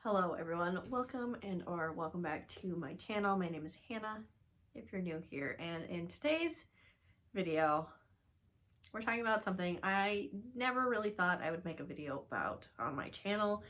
Hello everyone, welcome or welcome back to my channel. My name is Hannah, if you're new here, and in today's video, we're talking about something I never really thought I would make a video about on my channel,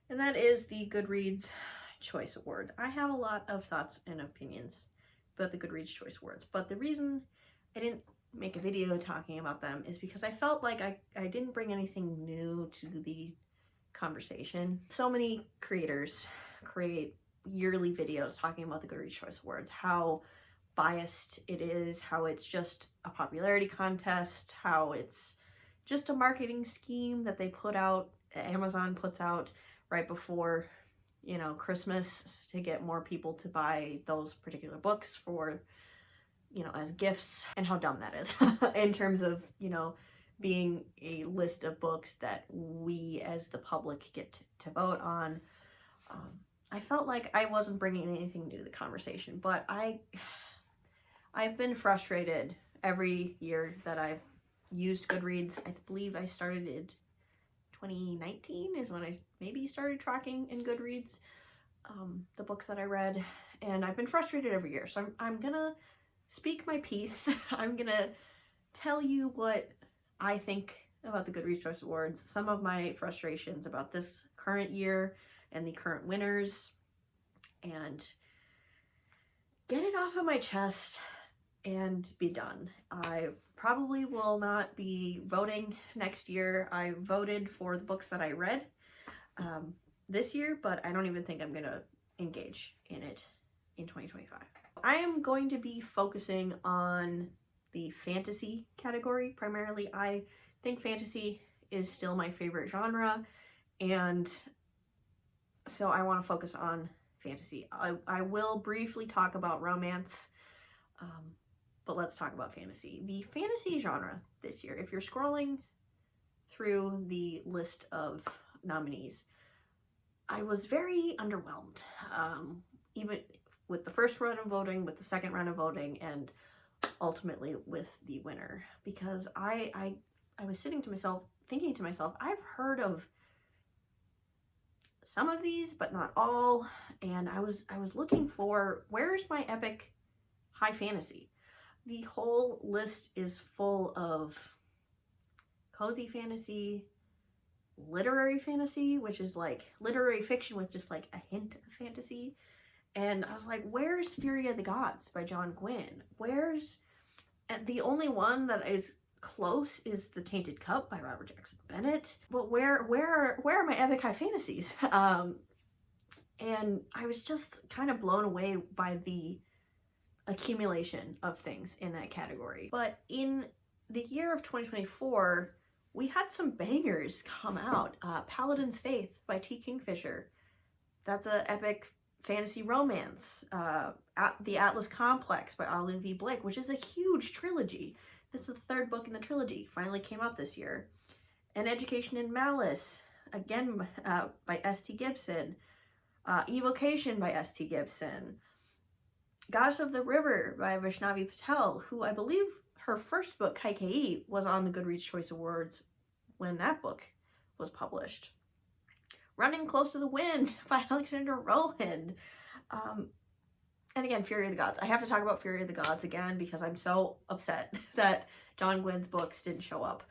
and that is the Goodreads Choice Awards. I have a lot of thoughts and opinions about the Goodreads Choice Awards, but the reason I didn't make a video talking about them is because I felt like I didn't bring anything new to the conversation. So many creators create yearly videos talking about the Goodreads Choice Awards, how biased it is, how it's just a popularity contest, how it's just a marketing scheme that they put out, Amazon puts out right before, you know, Christmas to get more people to buy those particular books for, you know, as gifts, and how dumb that is in terms of, you know, being a list of books that we as the public get to vote on. I felt like I wasn't bringing anything new to the conversation, but I've been frustrated every year that I've used Goodreads. I believe I started in 2019 is when I maybe started tracking in Goodreads the books that I read, and I've been frustrated every year. So I'm gonna speak my piece. I'm gonna tell you what I think about the Goodreads Choice Awards, some of my frustrations about this current year and the current winners, and get it off of my chest and be done. I probably will not be voting next year. I voted for the books that I read this year, but I don't even think I'm gonna engage in it in 2025. I am going to be focusing on the fantasy category primarily. I think fantasy is still my favorite genre, and so I want to focus on fantasy. I will briefly talk about romance, but let's talk about fantasy. The fantasy genre this year, if you're scrolling through the list of nominees, I was very underwhelmed, even with the first round of voting, with the second round of voting, and ultimately with the winner, because I was thinking to myself, I've heard of some of these, but not all, and I was looking for, where's my epic high fantasy? The whole list is full of cozy fantasy, literary fantasy, which is like literary fiction with just like a hint of fantasy. And I was like, where's Fury of the Gods by John Gwynne? And the only one that is close is The Tainted Cup by Robert Jackson Bennett. But where are my epic high fantasies? And I was just kind of blown away by the accumulation of things in that category. But in the year of 2024, we had some bangers come out. Paladin's Faith by T. Kingfisher. That's an epic fantasy romance. The Atlas Complex by Olivia Blake, which is a huge trilogy. It's the third book in the trilogy, finally came out this year. An Education in Malice, again by S.T. Gibson. Evocation by S.T. Gibson. Goddess of the River by Vaishnavi Patel, who I believe her first book, Kaikeyi, was on the Goodreads Choice Awards when that book was published. Running Close to the Wind by Alexander Rowland. And again, Fury of the Gods. I have to talk about Fury of the Gods again because I'm so upset that John Gwynne's books didn't show up.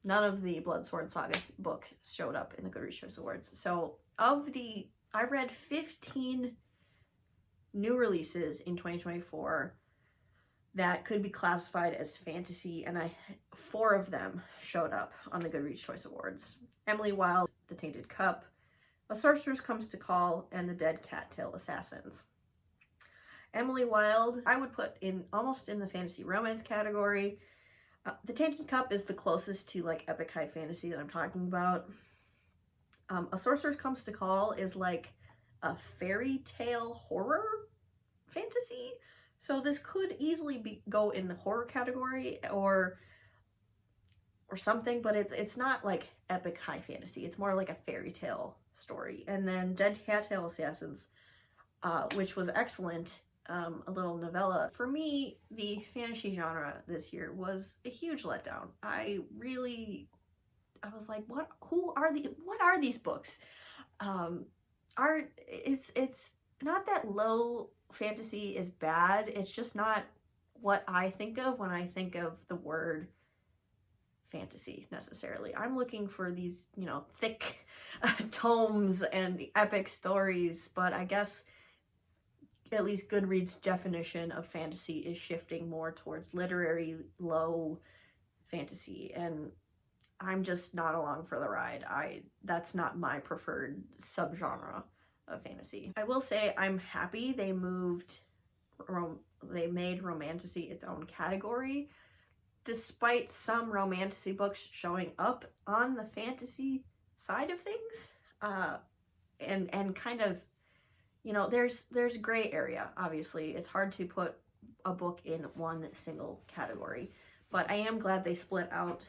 None of the Blood, Sword, and Sagas books showed up in the Goodreads Choice Awards. So I read 15 new releases in 2024 that could be classified as fantasy, and 4 of them showed up on the Goodreads Choice Awards. Emily Wilde's The Tainted Cup, A Sorceress Comes to Call, and The Dead Cattail Assassins. Emily Wilde, I would put in almost in the fantasy romance category. The Tainted Cup is the closest to like epic high fantasy that I'm talking about. A Sorceress Comes to Call is like a fairy tale horror fantasy. So this could easily go in the horror category or something, but it's not like epic high fantasy. It's more like a fairy tale story. And then Dead Cattail Assassins, which was excellent, a little novella. For me, the fantasy genre this year was a huge letdown. I was like, what are these books? It's not that low fantasy is bad, it's just not what I think of when I think of the word fantasy necessarily. I'm looking for these, you know, thick tomes and epic stories, but I guess at least Goodreads' definition of fantasy is shifting more towards literary low fantasy, and I'm just not along for the ride. That's not my preferred subgenre of fantasy. I will say I'm happy they made romantasy its own category, despite some romantasy books showing up on the fantasy side of things, and kind of, you know, there's gray area. Obviously, it's hard to put a book in one single category, but I am glad they split out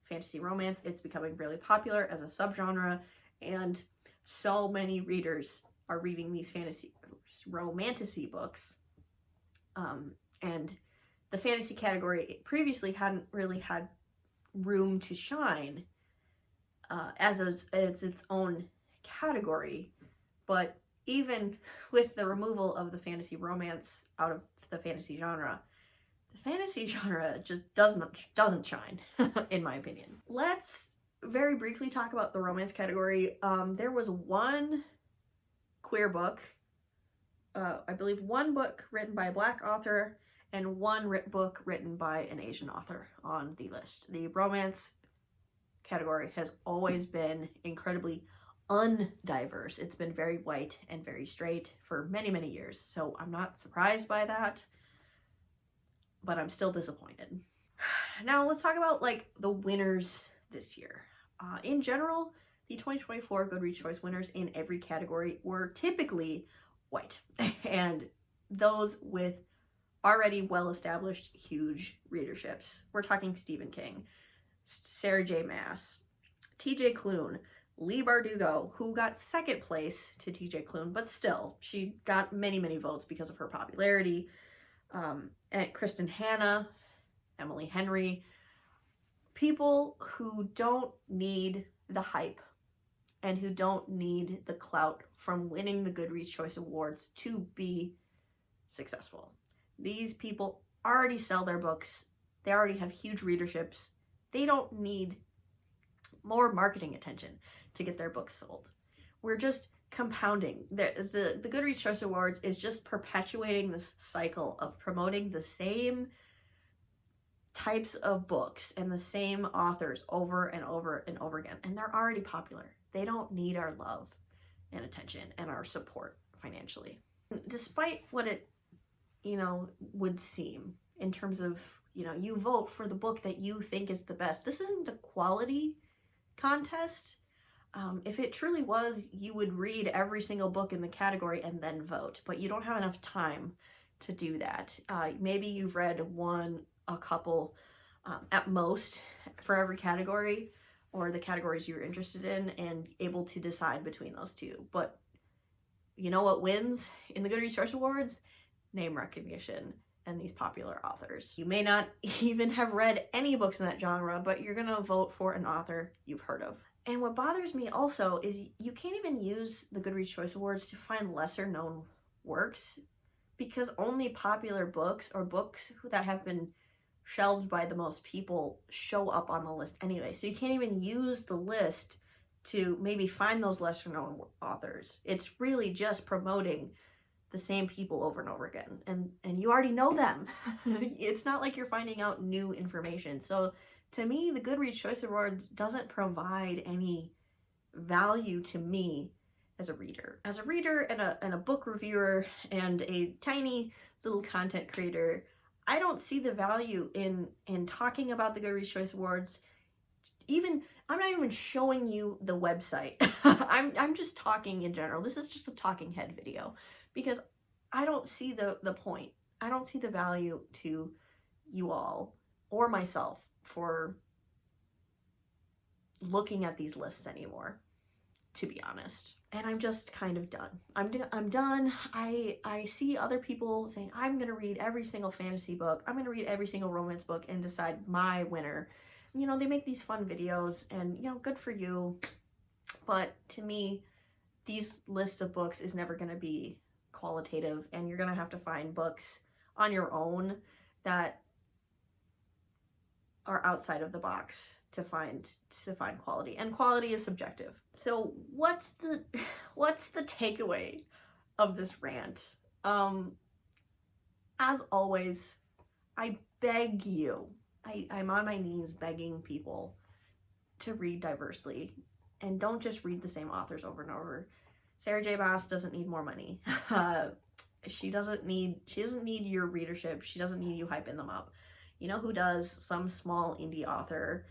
fantasy romance. It's becoming really popular as a subgenre, and so many readers are reading these fantasy romantasy books, and the fantasy category previously hadn't really had room to shine as its own category. But even with the removal of the fantasy romance out of the fantasy genre just doesn't shine, in my opinion. Let's very briefly talk about the romance category. There was one queer book, I believe one book written by a Black author, and one book written by an Asian author on the list. The romance category has always been incredibly undiverse. It's been very white and very straight for many, many years, so I'm not surprised by that, but I'm still disappointed. Now let's talk about like the winners this year. In general, the 2024 Goodreads Choice winners in every category were typically white, and those with already well-established huge readerships. We're talking Stephen King, Sarah J. Maas, TJ Klune, Leigh Bardugo, who got second place to TJ Klune, but still, she got many, many votes because of her popularity. And Kristen Hanna, Emily Henry, people who don't need the hype and who don't need the clout from winning the Goodreads Choice Awards to be successful. These people already sell their books. They already have huge readerships. They don't need more marketing attention to get their books sold. We're just compounding. The Goodreads Choice Awards is just perpetuating this cycle of promoting the same types of books and the same authors over and over and over again. And they're already popular. They don't need our love and attention and our support financially. Despite what it, you know, would seem in terms of, you know, you vote for the book that you think is the best. This isn't a quality contest. If it truly was, you would read every single book in the category and then vote, but you don't have enough time to do that. Maybe you've read a couple at most for every category, or the categories you're interested in, and able to decide between those two. But you know what wins in the Goodreads Choice Awards? Name recognition and these popular authors. You may not even have read any books in that genre, but you're gonna vote for an author you've heard of. And what bothers me also is you can't even use the Goodreads Choice Awards to find lesser known works, because only popular books or books that have been shelved by the most people show up on the list anyway. So you can't even use the list to maybe find those lesser known authors. It's really just promoting the same people over and over again, and you already know them. It's not like you're finding out new information. So to me, the Goodreads Choice Awards doesn't provide any value to me as a reader. As a reader and a book reviewer and a tiny little content creator, I don't see the value in talking about the Goodreads Choice Awards. I'm not even showing you the website. I'm just talking in general. This is just a talking head video, because I don't see the point. I don't see the value to you all or myself for looking at these lists anymore, to be honest. And I'm just kind of done. I'm done. I see other people saying, I'm gonna read every single fantasy book, I'm gonna read every single romance book and decide my winner. You know, they make these fun videos, and, you know, good for you. But to me, these lists of books is never going to be qualitative, and you're going to have to find books on your own that are outside of the box to find quality, and quality is subjective. So what's the takeaway of this rant? As always, I beg you, I'm on my knees begging people to read diversely, and don't just read the same authors over and over. Sarah J. Maas doesn't need more money. She doesn't need your readership. She doesn't need you hyping them up. You know who does? Some small indie author,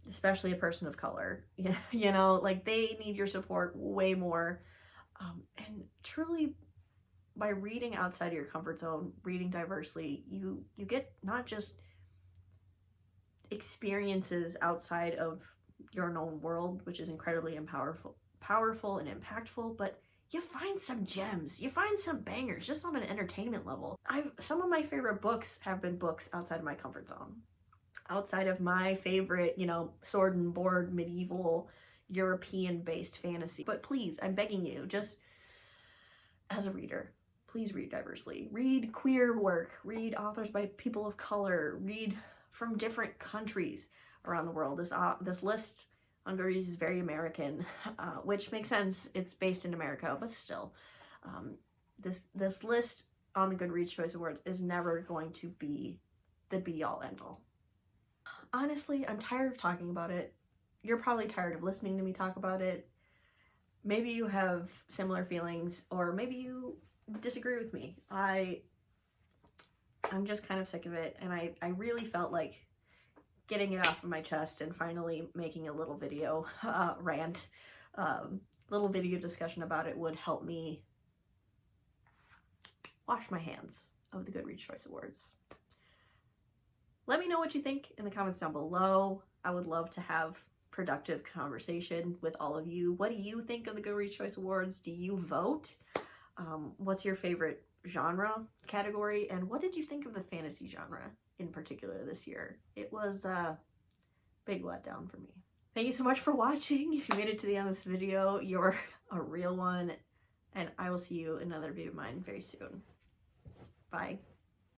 especially a person of color. You know, like, they need your support way more. And truly, by reading outside of your comfort zone, reading diversely, you get not just experiences outside of your known world, which is incredibly powerful and impactful, but you find some gems, you find some bangers just on an entertainment level. Some of my favorite books have been books outside of my comfort zone, outside of my favorite, you know, sword and board, medieval, European-based fantasy. But please, I'm begging you, just as a reader, please read diversely. Read queer work, read authors by people of color, read from different countries around the world. This list on Goodreads is very American, which makes sense. It's based in America, but still, this list on the Goodreads Choice Awards is never going to be the be-all, end-all. Honestly, I'm tired of talking about it. You're probably tired of listening to me talk about it. Maybe you have similar feelings, or maybe you disagree with me. I'm just kind of sick of it, and I really felt like getting it off of my chest and finally making a little video rant, little video discussion about it would help me wash my hands of the Goodreads Choice Awards. Let me know what you think in the comments down below. I would love to have productive conversation with all of you. What do you think of the Goodreads Choice Awards? Do you vote? What's your favorite genre category? And what did you think of the fantasy genre in particular this year? It was a big letdown for me. Thank you so much for watching. If you made it to the end of this video, you're a real one, and I will see you in another video of mine very soon. Bye.